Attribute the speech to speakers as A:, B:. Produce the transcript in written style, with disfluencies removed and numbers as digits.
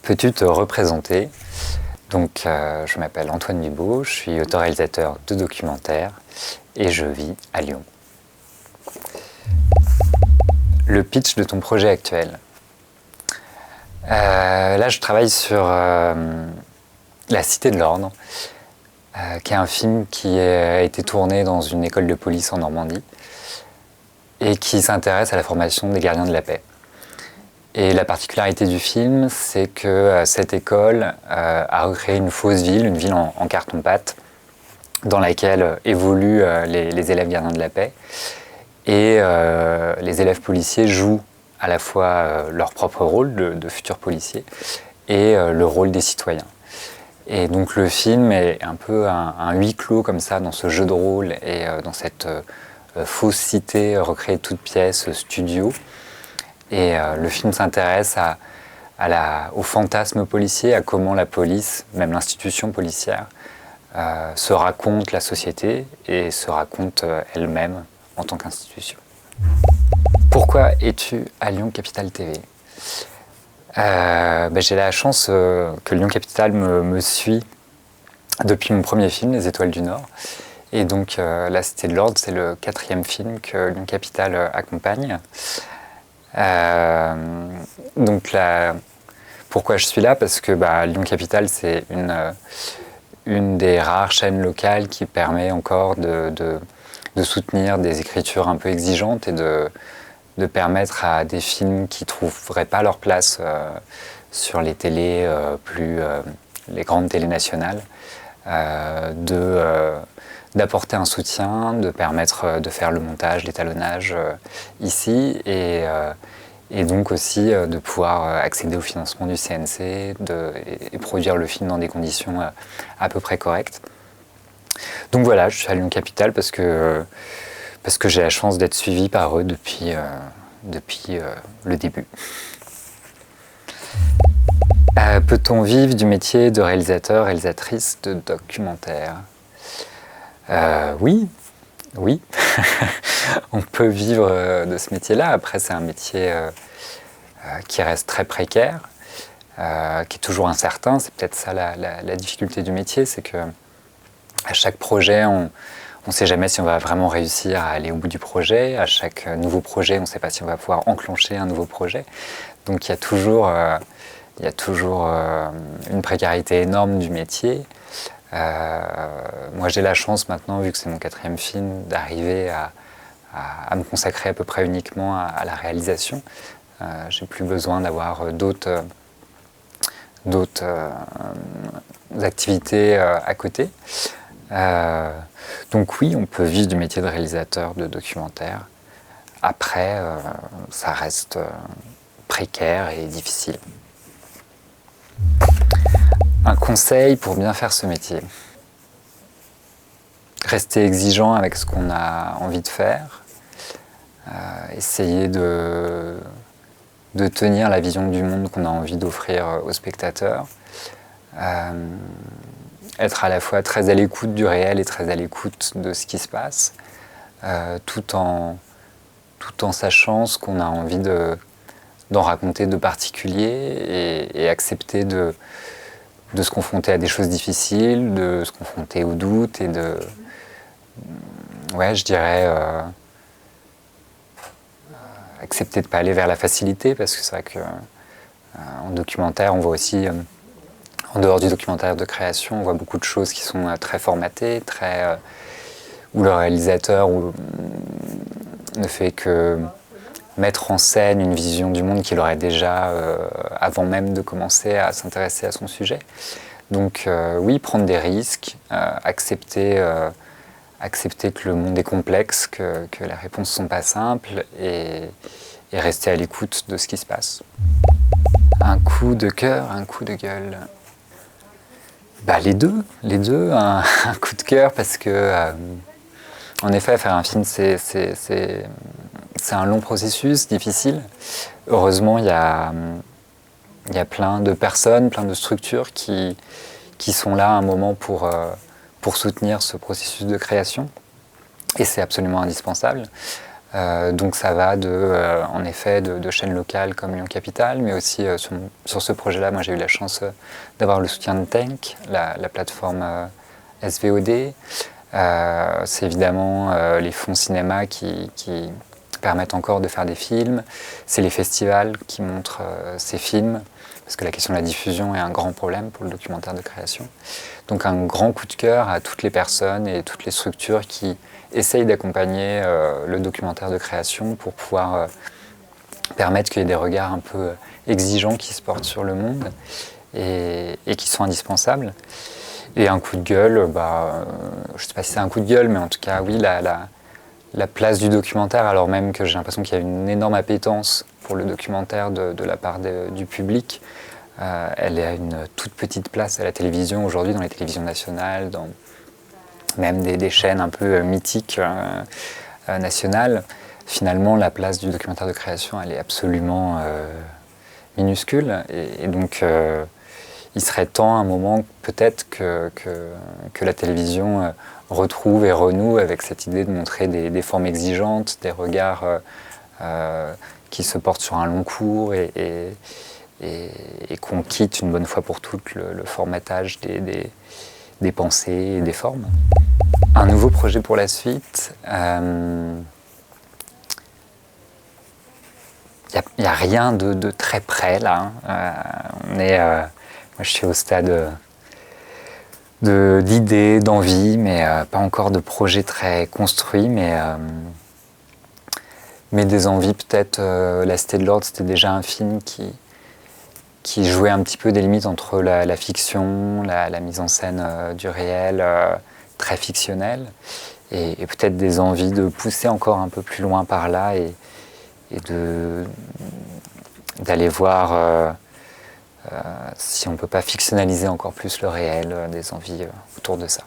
A: Peux-tu te représenter? Donc, je m'appelle Antoine Dubaud, je suis auteur-réalisateur de documentaires et je vis à Lyon. Le pitch de ton projet actuel. Là, je travaille sur La Cité de l'Ordre, qui est un film qui a été tourné dans une école de police en Normandie et qui s'intéresse à la formation des gardiens de la paix. Et la particularité du film, c'est que cette école a recréé une fausse ville, une ville en carton-pâte, dans laquelle évoluent les élèves gardiens de la paix. Et les élèves policiers jouent à la fois leur propre rôle de futurs policiers et le rôle des citoyens. Et donc le film est un peu un huis clos comme ça, dans ce jeu de rôle et dans cette fausse cité recréée de toutes pièces, studio. Et le film s'intéresse au fantasme policier, à comment la police, même l'institution policière, se raconte la société et se raconte elle-même en tant qu'institution. Pourquoi es-tu à Lyon Capitale TV? J'ai la chance que Lyon Capitale me suit depuis mon premier film, Les Étoiles du Nord. Et donc La Cité de l'Ordre, c'est le 4e film que Lyon Capitale accompagne. Donc là, pourquoi je suis là? Parce que Lyon Capitale, c'est une des rares chaînes locales qui permet encore de soutenir des écritures un peu exigeantes et de permettre à des films qui ne trouveraient pas leur place sur les télés les grandes télés nationales, d'apporter un soutien, de permettre de faire le montage, l'étalonnage ici et donc aussi de pouvoir accéder au financement du CNC et produire le film dans des conditions à peu près correctes. Donc voilà, je suis à Lyon Capitale parce que j'ai la chance d'être suivi par eux depuis le début. Peut-on vivre du métier de réalisateur, réalisatrice de documentaires? Oui. On peut vivre de ce métier-là. Après, c'est un métier qui reste très précaire, qui est toujours incertain. C'est peut-être ça la difficulté du métier, c'est que à chaque projet, on ne sait jamais si on va vraiment réussir à aller au bout du projet. À chaque nouveau projet, on ne sait pas si on va pouvoir enclencher un nouveau projet. Donc il y a toujours une précarité énorme du métier. Moi, j'ai la chance maintenant, vu que c'est mon 4e film, d'arriver à me consacrer à peu près uniquement à la réalisation. J'ai plus besoin d'avoir d'autres activités à côté. Donc oui, on peut vivre du métier de réalisateur de documentaire. Après, ça reste précaire et difficile. Un conseil pour bien faire ce métier. Rester exigeant avec ce qu'on a envie de faire. Essayer de tenir la vision du monde qu'on a envie d'offrir aux spectateurs. Être à la fois très à l'écoute du réel et très à l'écoute de ce qui se passe, tout en sachant ce qu'on a envie d'en raconter de particulier et accepter de se confronter à des choses difficiles, de se confronter aux doutes et je dirais accepter de ne pas aller vers la facilité, parce que c'est vrai qu'en documentaire, on voit aussi en dehors du documentaire de création, on voit beaucoup de choses qui sont très formatées, où le réalisateur ne fait que mettre en scène une vision du monde qu'il aurait déjà avant même de commencer à s'intéresser à son sujet. Donc oui, prendre des risques, accepter que le monde est complexe, que les réponses ne sont pas simples et rester à l'écoute de ce qui se passe. Un coup de cœur, un coup de gueule. Les deux. Un coup de cœur parce que, en effet, faire un film, c'est un long processus, difficile. Heureusement, il y a plein de personnes, plein de structures qui sont là à un moment pour soutenir ce processus de création. Et c'est absolument indispensable. Donc ça va en effet de chaînes locales comme Lyon Capital, mais aussi sur ce projet-là, moi j'ai eu la chance d'avoir le soutien de Tank, la plateforme SVOD. C'est évidemment les fonds cinéma qui permettent encore de faire des films. C'est les festivals qui montrent ces films, parce que la question de la diffusion est un grand problème pour le documentaire de création. Donc un grand coup de cœur à toutes les personnes et toutes les structures qui essayent d'accompagner le documentaire de création pour pouvoir permettre qu'il y ait des regards un peu exigeants qui se portent sur le monde et qui sont indispensables. Et un coup de gueule, je ne sais pas si c'est un coup de gueule, mais en tout cas, oui, la place du documentaire, alors même que j'ai l'impression qu'il y a une énorme appétence pour le documentaire de la part du public. Elle a une toute petite place à la télévision aujourd'hui, dans les télévisions nationales, dans même des chaînes un peu mythiques nationales. Finalement, la place du documentaire de création, elle est absolument minuscule. Et donc, il serait temps à un moment peut-être que la télévision retrouve et renoue avec cette idée de montrer des formes exigeantes, des regards qui se portent sur un long cours et qu'on quitte une bonne fois pour toutes le formatage des pensées et des formes. Un nouveau projet pour la suite. Il n'y a rien de très près là. Moi je suis au stade d'idées, d'envie, mais pas encore de projet très construit, mais des envies peut-être. La Cité de l'Ordre, c'était déjà un film qui jouait un petit peu des limites entre la fiction, la mise en scène du réel, très fictionnel, et peut-être des envies de pousser encore un peu plus loin par là et d'aller voir si on ne peut pas fictionnaliser encore plus le réel, des envies autour de ça.